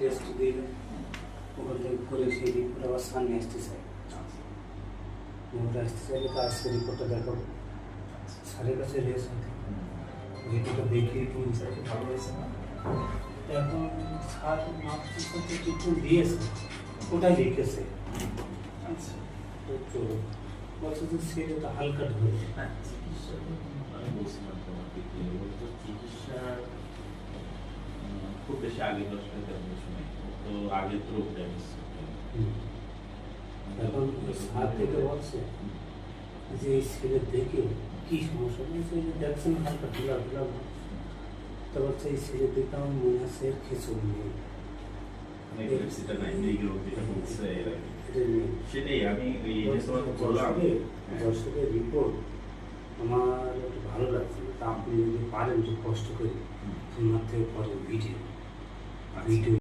Test দিলে ওখান থেকে করে সেই রিপোর্ট আবার সামনে আসতে চাই। ওটা আসতে চাইলে তো আজকে রিপোর্টটা দেখাবো স্যারের কাছে রেস হতে রিপোর্টটা দেখিয়ে তুমি স্যারকে ভালো হয়েছে না এখন স্যার মাতৃত্ব ট্রিটমেন্ট দিয়েছে ওটাই লিখেছে। আচ্ছা তো বলছে যে সেটা হালকা ধরে হ্যাঁ চিকিৎসা আমি বলছিলাম তোমাকে যে তো চিকিৎসা খুব বেশি আগে দশটা তেমন সময় তো আগে তো ড্যামেজ এখন স্যার থেকে বলছে যে এই ছেলে দেখে কি সমস্যা বলছে যে দেখছেন হালকা ঢোলা ঢোলা তো বলছে এই ছেলে দেখে আমার মনে আছে এর খিচুড়ি নেই সেটা নাই এই রোগ যেটা বলছে এর আগে এটা নেই সেটাই আমি এই যে তোমাকে বললাম দর্শকের রিপোর্ট আমার একটু ভালো লাগছে না তা আপনি যদি পারেন একটু কষ্ট করে তোমার থেকে পরে ভিডিও